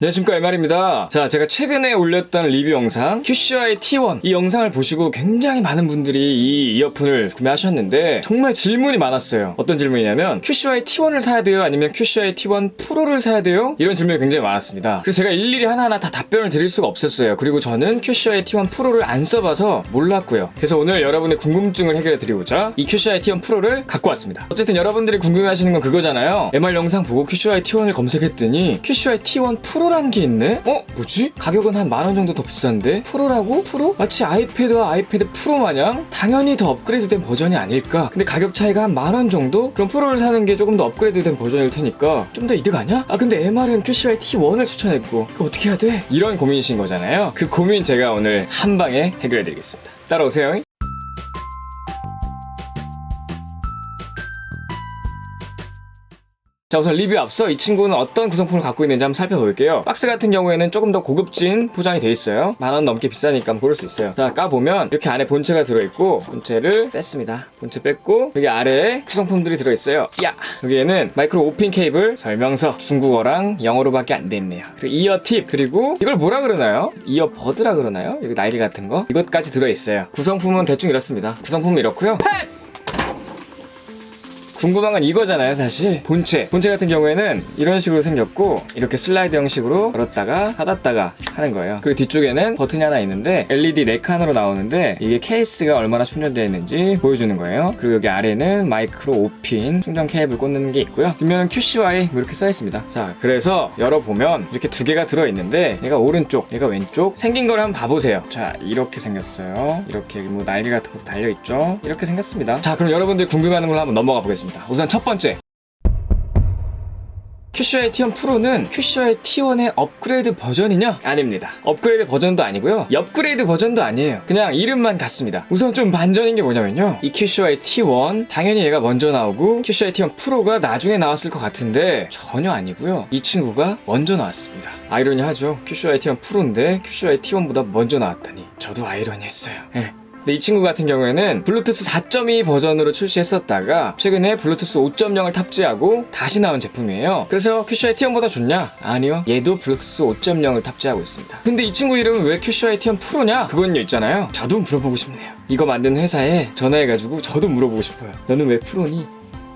안녕하십니까, MR입니다. 자, 제가 최근에 올렸던 리뷰 영상 QCY T1 이 영상을 보시고 굉장히 많은 분들이 이 이어폰을 구매하셨는데 정말 질문이 많았어요. 어떤 질문이냐면 QCY T1을 사야 돼요? 아니면 QCY T1 프로를 사야 돼요? 이런 질문이 굉장히 많았습니다. 그래서 제가 일일이 하나하나 다 답변을 드릴 수가 없었어요. 그리고 저는 QCY T1 프로를 안 써봐서 몰랐고요. 그래서 오늘 여러분의 궁금증을 해결해 드리고자 이 QCY T1 프로를 갖고 왔습니다. 어쨌든 여러분들이 궁금해하시는 건 그거잖아요. MR 영상 보고 QCY T1을 검색했더니 QCY T1 프로 라는 게 있네? 뭐지? 가격은 한 10,000원 정도 더 비싼데? 프로라고? 프로? 마치 아이패드와 아이패드 프로 마냥 당연히 더 업그레이드된 버전이 아닐까? 근데 가격 차이가 한 10,000원 정도? 그럼 프로를 사는 게 조금 더 업그레이드된 버전일 테니까 좀 더 이득 아니야? 근데 MR은 QCY T1을 추천했고 그거 어떻게 해야 돼? 이런 고민이신 거잖아요. 그 고민 제가 오늘 한 방에 해결해 드리겠습니다. 따라오세요. 자, 우선 리뷰 앞서 이 친구는 어떤 구성품을 갖고 있는지 한번 살펴볼게요. 박스 같은 경우에는 조금 더 고급진 포장이 돼 있어요. 10,000원 넘게 비싸니까 고를 수 있어요. 자, 까보면 이렇게 안에 본체가 들어있고, 본체를 뺐습니다. 본체 뺐고, 여기 아래에 구성품들이 들어있어요. 야! 여기에는 마이크로 5핀 케이블, 설명서, 중국어랑 영어로밖에 안 돼 있네요. 그리고 이어 팁, 그리고 이걸 뭐라 그러나요? 이어 버드라 그러나요? 여기 날개 같은 거? 이것까지 들어있어요. 구성품은 대충 이렇습니다. 구성품은 이렇고요. 패스! 궁금한 건 이거잖아요, 사실. 본체 같은 경우에는 이런 식으로 생겼고 이렇게 슬라이드 형식으로 열었다가 닫았다가 하는 거예요. 그리고 뒤쪽에는 버튼이 하나 있는데 LED 4칸으로 나오는데 이게 케이스가 얼마나 충전되어 있는지 보여주는 거예요. 그리고 여기 아래는 마이크로 5핀 충전 케이블 꽂는 게 있고요. 뒷면은 QCY 이렇게 써있습니다. 자, 그래서 열어보면 이렇게 두 개가 들어있는데 얘가 오른쪽, 얘가 왼쪽. 생긴 걸 한번 봐보세요. 자, 이렇게 생겼어요. 이렇게 뭐 날개 같은 것도 달려있죠. 이렇게 생겼습니다. 자, 그럼 여러분들 궁금해하는 걸로 한번 넘어가 보겠습니다. 우선 첫 번째, QCY T1 프로는 QCY T1의 업그레이드 버전이냐? 아닙니다. 업그레이드 버전도 아니고요, 업그레이드 버전도 아니에요. 그냥 이름만 같습니다. 우선 좀 반전인 게 뭐냐면요, 이 QCY T1 당연히 얘가 먼저 나오고 QCY T1 프로가 나중에 나왔을 것 같은데 전혀 아니고요, 이 친구가 먼저 나왔습니다. 아이러니하죠. QCY T1 프로인데 QCY T1보다 먼저 나왔다니. 저도 아이러니했어요. 근데 이 친구 같은 경우에는 블루투스 4.2 버전으로 출시했었다가 최근에 블루투스 5.0을 탑재하고 다시 나온 제품이에요. 그래서 QCY T1보다 좋냐? 아니요, 얘도 블루투스 5.0을 탑재하고 있습니다. 근데 이 친구 이름은 왜 QCY T1 프로냐? 그건요 있잖아요, 저도 물어보고 싶네요. 이거 만든 회사에 전화해가지고 저도 물어보고 싶어요. 너는 왜 프로니?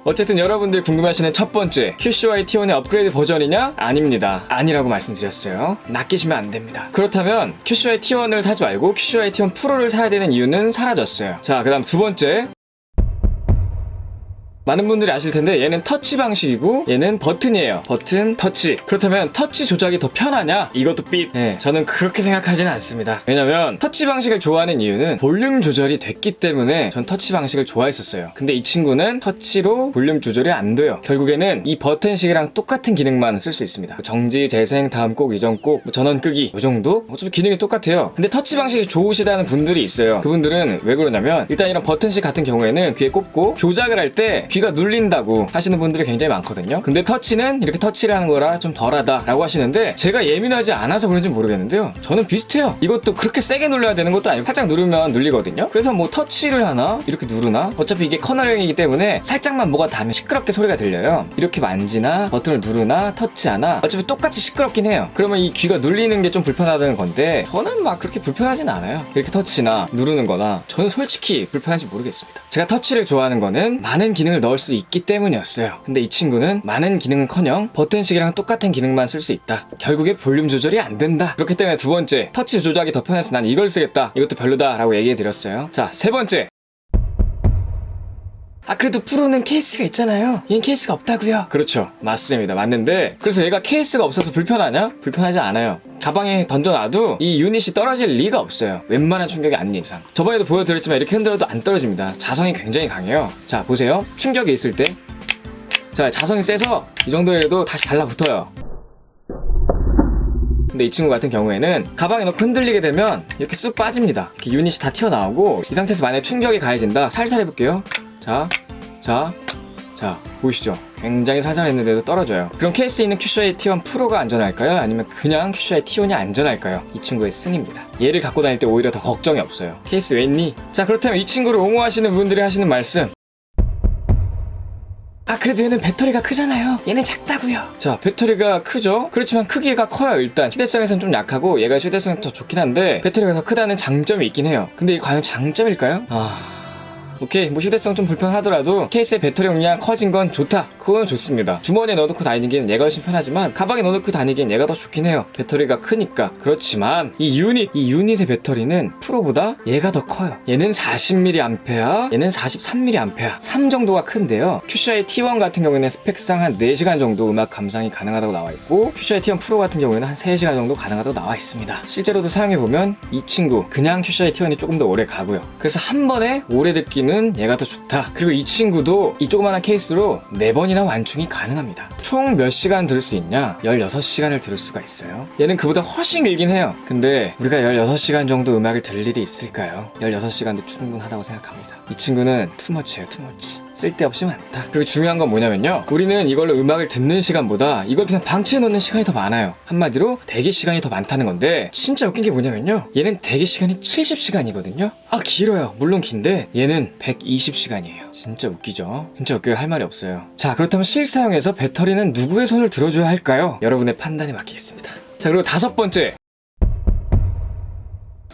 어쨌든 여러분들 궁금해하시는 첫 번째, QCY T1의 업그레이드 버전이냐? 아닙니다. 아니라고 말씀드렸어요. 낚이시면 안 됩니다. 그렇다면 QCY T1을 사지 말고 QCY T1 프로를 사야 되는 이유는 사라졌어요. 자, 그 다음 두 번째, 많은 분들이 아실 텐데 얘는 터치 방식이고 얘는 버튼이에요. 버튼, 터치. 그렇다면 터치 조작이 더 편하냐? 이것도 삐. 저는 그렇게 생각하지는 않습니다. 왜냐면 터치 방식을 좋아하는 이유는 볼륨 조절이 됐기 때문에 전 터치 방식을 좋아했었어요. 근데 이 친구는 터치로 볼륨 조절이 안 돼요. 결국에는 이 버튼식이랑 똑같은 기능만 쓸 수 있습니다. 정지, 재생, 다음 꼭, 이전 꼭, 전원 끄기, 이 정도? 어차피 기능이 똑같아요. 근데 터치 방식이 좋으시다는 분들이 있어요. 그분들은 왜 그러냐면 일단 이런 버튼식 같은 경우에는 귀에 꽂고 조작을 할 때 귀가 눌린다고 하시는 분들이 굉장히 많거든요. 근데 터치는 이렇게 터치를 하는 거라 좀 덜하다 라고 하시는데 제가 예민하지 않아서 그런지 모르겠는데요, 저는 비슷해요. 이것도 그렇게 세게 눌러야 되는 것도 아니고 살짝 누르면 눌리거든요. 그래서 뭐 터치를 하나 이렇게 누르나, 어차피 이게 커널형이기 때문에 살짝만 뭐가 닿으면 시끄럽게 소리가 들려요. 이렇게 만지나 버튼을 누르나 터치하나 어차피 똑같이 시끄럽긴 해요. 그러면 이 귀가 눌리는 게 좀 불편하다는 건데 저는 막 그렇게 불편하진 않아요. 이렇게 터치나 누르는 거나 저는 솔직히 불편한지 모르겠습니다. 제가 터치를 좋아하는 거는 많은 기능을 넣을 수 있기 때문이었어요. 근데 이 친구는 많은 기능은커녕 버튼식이랑 똑같은 기능만 쓸 수 있다. 결국에 볼륨 조절이 안 된다. 그렇기 때문에 두 번째, 터치 조작이 더 편해서 난 이걸 쓰겠다, 이것도 별로다 라고 얘기해 드렸어요. 자, 세 번째, 그래도 프로는 케이스가 있잖아요. 얘는 케이스가 없다고요. 그렇죠, 맞습니다. 맞는데 그래서 얘가 케이스가 없어서 불편하냐? 불편하지 않아요. 가방에 던져놔도 이 유닛이 떨어질 리가 없어요. 웬만한 충격이 아닌 이상. 저번에도 보여드렸지만 이렇게 흔들어도 안 떨어집니다. 자성이 굉장히 강해요. 자, 보세요. 충격이 있을 때, 자, 자성이 세서 이 정도에도 다시 달라붙어요. 근데 이 친구 같은 경우에는 가방에 넣고 흔들리게 되면 이렇게 쑥 빠집니다. 이렇게 유닛이 다 튀어나오고, 이 상태에서 만약에 충격이 가해진다. 살살 해볼게요. 자, 보이시죠? 굉장히 살살했는데도 떨어져요. 그럼 케이스에 있는 QCY T1 프로가 안전할까요? 아니면 그냥 QCY T1이 안전할까요? 이 친구의 승입니다. 얘를 갖고 다닐 때 오히려 더 걱정이 없어요. 케이스 왜 있니? 자, 그렇다면 이 친구를 옹호하시는 분들이 하시는 말씀, 아 그래도 얘는 배터리가 크잖아요. 얘는 작다고요. 자 배터리가 크죠. 그렇지만 크기가 커요. 일단 휴대성에서는 좀 약하고 얘가 휴대성이 더 좋긴 한데 배터리가 더 크다는 장점이 있긴 해요. 근데 이게 과연 장점일까요? 오케이 뭐 휴대성 좀 불편하더라도 케이스의 배터리 용량 커진 건 좋다. 그건 좋습니다. 주머니에 넣어놓고 다니기엔 얘가 훨씬 편하지만 가방에 넣어놓고 다니기엔 얘가 더 좋긴 해요. 배터리가 크니까. 그렇지만 이 유닛의 배터리는 프로보다 얘가 더 커요. 얘는 40mAh, 얘는 43mAh 3 정도가 큰데요. QCI T1 같은 경우에는 스펙상 한 4시간 정도 음악 감상이 가능하다고 나와 있고 QCI T1 프로 같은 경우에는 한 3시간 정도 가능하다고 나와 있습니다. 실제로도 사용해보면 이 친구 그냥 QCI T1이 조금 더 오래 가고요. 그래서 한 번에 오래 듣기는 얘가 더 좋다. 그리고 이 친구도 이 조그마한 케이스로 4번이나 완충이 가능합니다. 총 몇 시간 들을 수 있냐? 16시간을 들을 수가 있어요. 얘는 그보다 훨씬 길긴 해요. 근데 우리가 16시간 정도 음악을 들을 일이 있을까요? 16시간도 충분하다고 생각합니다. 이 친구는 투머치예요, 투머치. 쓸데없이 많다. 그리고 중요한 건 뭐냐면요, 우리는 이걸로 음악을 듣는 시간보다 이걸 그냥 방치해 놓는 시간이 더 많아요. 한마디로 대기 시간이 더 많다는 건데, 진짜 웃긴 게 뭐냐면요, 얘는 대기 시간이 70시간이거든요 길어요. 물론 긴데 얘는 120시간이에요 진짜 웃기죠? 진짜 웃겨요. 할 말이 없어요. 자 그렇다면 실사용에서 배터리는 누구의 손을 들어줘야 할까요? 여러분의 판단에 맡기겠습니다. 자 그리고 5번째,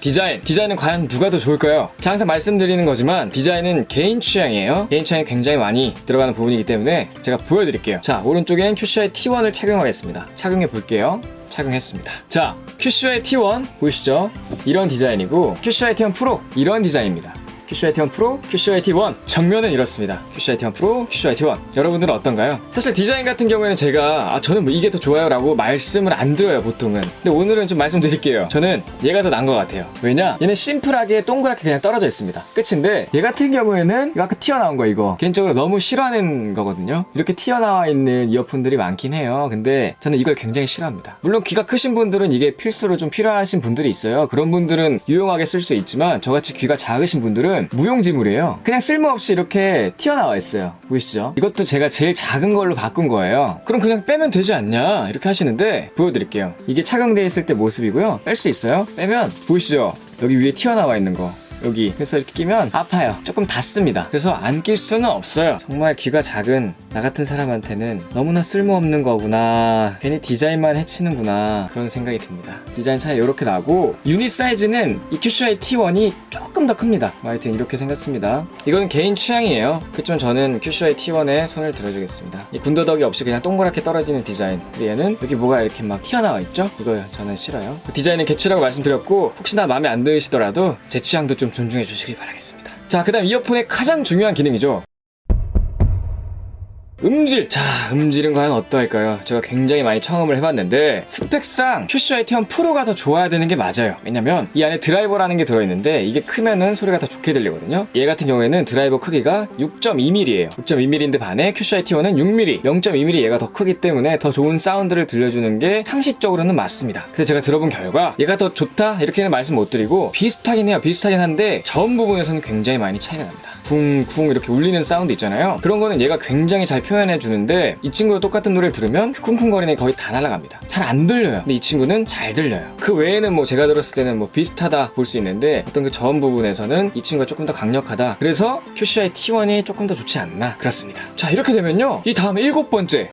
디자인은 과연 누가 더 좋을까요? 제가 항상 말씀드리는 거지만 디자인은 개인 취향이에요. 개인 취향이 굉장히 많이 들어가는 부분이기 때문에 제가 보여드릴게요. 자 오른쪽엔 QCI T1을 착용하겠습니다. 착용해 볼게요. 착용했습니다. 자 QCI T1 보이시죠? 이런 디자인이고 QCI T1 프로 이런 디자인입니다. QCI T1 프로, QCI T1 정면은 이렇습니다. QCI T1 프로, QCI T1 여러분들은 어떤가요? 사실 디자인 같은 경우에는 제가 저는 뭐 이게 더 좋아요 라고 말씀을 안 드려요 보통은. 근데 오늘은 좀 말씀드릴게요. 저는 얘가 더 나은 것 같아요. 왜냐? 얘는 심플하게 동그랗게 그냥 떨어져 있습니다. 끝인데 얘 같은 경우에는 이거 아까 튀어나온 거 이거 개인적으로 너무 싫어하는 거거든요. 이렇게 튀어나와 있는 이어폰들이 많긴 해요. 근데 저는 이걸 굉장히 싫어합니다. 물론 귀가 크신 분들은 이게 필수로 좀 필요하신 분들이 있어요. 그런 분들은 유용하게 쓸 수 있지만 저같이 귀가 작으신 분들은 무용지물이에요. 그냥 쓸모없이 이렇게 튀어나와 있어요. 보이시죠? 이것도 제가 제일 작은 걸로 바꾼 거예요. 그럼 그냥 빼면 되지 않냐 이렇게 하시는데 보여드릴게요. 이게 착용되어 있을 때 모습이고요. 뺄 수 있어요. 빼면 보이시죠? 여기 위에 튀어나와 있는 거 여기. 그래서 이렇게 끼면 아파요. 조금 닿습니다. 그래서 안 낄 수는 없어요. 정말 귀가 작은 나 같은 사람한테는 너무나 쓸모없는 거구나, 괜히 디자인만 해치는구나 그런 생각이 듭니다. 디자인 차이 이렇게 나고 유닛 사이즈는 이 QCI T1이 조금 더 큽니다. 하여튼 이렇게 생겼습니다. 이건 개인 취향이에요. 그렇지만 저는 QCI T1에 손을 들어주겠습니다. 이 군더더기 없이 그냥 동그랗게 떨어지는 디자인. 근데 얘는 여기 뭐가 이렇게 막 튀어나와 있죠? 이거 저는 싫어요. 디자인은 개취라고 말씀드렸고 혹시나 마음에 안 드시더라도 제 취향도 좀 존중해 주시길 바라겠습니다. 자, 그 다음 이어폰의 가장 중요한 기능이죠. 음질! 자, 음질은 과연 어떠할까요? 제가 굉장히 많이 청음을 해봤는데 스펙상 QCI T1 프로가 더 좋아야 되는 게 맞아요. 왜냐면 이 안에 드라이버라는 게 들어있는데 이게 크면은 소리가 더 좋게 들리거든요. 얘 같은 경우에는 드라이버 크기가 6.2mm예요 6.2mm인데 반해 QCI T1은 6mm 0.2mm 얘가 더 크기 때문에 더 좋은 사운드를 들려주는 게 상식적으로는 맞습니다. 근데 제가 들어본 결과 얘가 더 좋다 이렇게는 말씀 못 드리고 비슷하긴 해요. 비슷하긴 한데 저음 부분에서는 굉장히 많이 차이가 납니다. 쿵쿵 이렇게 울리는 사운드 있잖아요. 그런 거는 얘가 굉장히 잘 표현해 주는데 이 친구가 똑같은 노래를 들으면 그 쿵쿵거리는 게 거의 다 날아갑니다. 잘 안 들려요. 근데 이 친구는 잘 들려요. 그 외에는 뭐 제가 들었을 때는 뭐 비슷하다 볼 수 있는데 어떤 그 저음 부분에서는 이 친구가 조금 더 강력하다. 그래서 QCI T1이 조금 더 좋지 않나 그렇습니다. 자, 이렇게 되면요, 이 다음 7번째,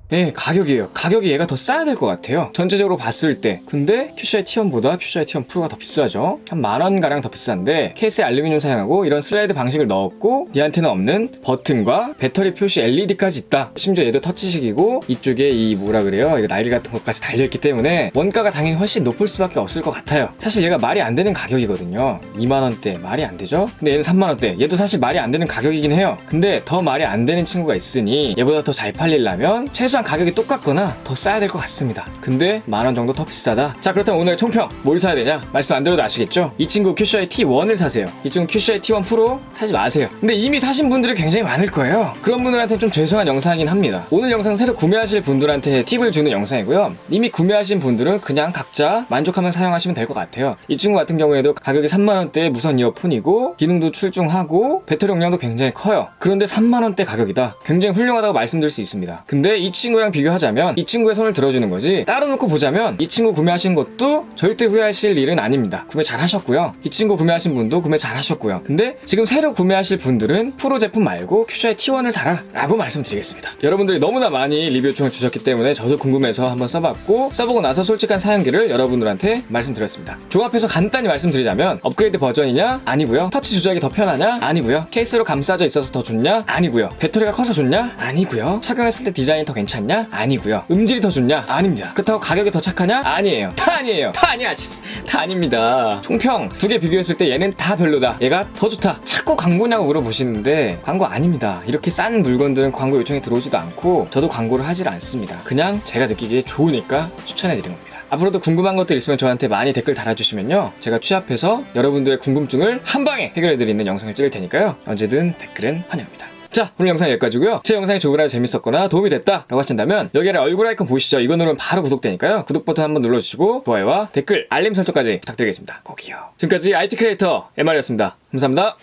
네, 가격이에요. 가격이 얘가 더 싸야 될 것 같아요. 전체적으로 봤을 때. 근데 QCI T1보다 QCI T1 프로가 더 비싸죠. 한 10,000원가량 더 비싼데 케이스에 알루미늄 사용하고 이런 슬라이드 방식을 넣었고 얘한테는 없는 버튼과 배터리 표시 LED까지 있다. 심지어 얘도 터치식이고 이쪽에 이 뭐라 그래요, 이거 날개 같은 것까지 달려있기 때문에 원가가 당연히 훨씬 높을 수밖에 없을 것 같아요. 사실 얘가 말이 안 되는 가격이거든요. 20,000원대 말이 안 되죠? 근데 얘는 30,000원대. 얘도 사실 말이 안 되는 가격이긴 해요. 근데 더 말이 안 되는 친구가 있으니 얘보다 더 잘 팔리려면 최소한 가격이 똑같거나 더 싸야 될 것 같습니다. 근데 10,000원 정도 더 비싸다. 자, 그렇다면 오늘 총평 뭘 사야 되냐? 말씀 안 드려도 아시겠죠? 이 친구 QCI T1을 사세요. 이 친구 QCI T1 프로 사지 마세요. 근데 이미 사신 분들이 굉장히 많을 거예요. 그런 분들한테 좀 죄송한 영상이긴 합니다. 오늘 영상 새로 구매하실 분들한테 팁을 주는 영상이고요. 이미 구매하신 분들은 그냥 각자 만족하면 사용하시면 될 것 같아요. 이 친구 같은 경우에도 가격이 30,000원대의 무선 이어폰이고 기능도 출중하고 배터리 용량도 굉장히 커요. 그런데 30,000원대 가격이다. 굉장히 훌륭하다고 말씀드릴 수 있습니다. 근데 이 친구 친구랑 비교하자면 이 친구의 손을 들어주는 거지, 따로 놓고 보자면 이 친구 구매하신 것도 절대 후회하실 일은 아닙니다. 구매 잘 하셨고요. 이 친구 구매하신 분도 구매 잘 하셨고요. 근데 지금 새로 구매하실 분들은 프로 제품 말고 퓨처의 T1을 사라 라고 말씀드리겠습니다. 여러분들이 너무나 많이 리뷰 요청을 주셨기 때문에 저도 궁금해서 한번 써봤고, 써보고 나서 솔직한 사양기를 여러분들한테 말씀드렸습니다. 종합해서 간단히 말씀드리자면, 업그레이드 버전이냐? 아니고요. 터치 조작이 더 편하냐? 아니고요. 케이스로 감싸져 있어서 더 좋냐? 아니고요. 배터리가 커서 좋냐? 아니고요. 착용했을 때 디자인이 더 괜찮냐? 아니고요. 음질이 더 좋냐? 아닙니다. 그렇다고 가격이 더 착하냐? 아니에요. 다 아니에요. 다 아니야. 다 아닙니다. 총평 두 개 비교했을 때 얘는 다 별로다, 얘가 더 좋다. 자꾸 광고냐고 물어보시는데 광고 아닙니다. 이렇게 싼 물건들은 광고 요청이 들어오지도 않고 저도 광고를 하질 않습니다. 그냥 제가 느끼기에 좋으니까 추천해드린 겁니다. 앞으로도 궁금한 것들 있으면 저한테 많이 댓글 달아주시면요, 제가 취합해서 여러분들의 궁금증을 한 방에 해결해드리는 영상을 찍을 테니까요, 언제든 댓글은 환영합니다. 자, 오늘 영상 여기까지고요. 제 영상이 조금이라도 재밌었거나 도움이 됐다 라고 하신다면 여기 아래 얼굴 아이콘 보이시죠? 이거 누르면 바로 구독되니까요, 구독 버튼 한번 눌러주시고 좋아요와 댓글, 알림 설정까지 부탁드리겠습니다. 꼭이요. 지금까지 IT 크리에이터 MR이었습니다. 감사합니다.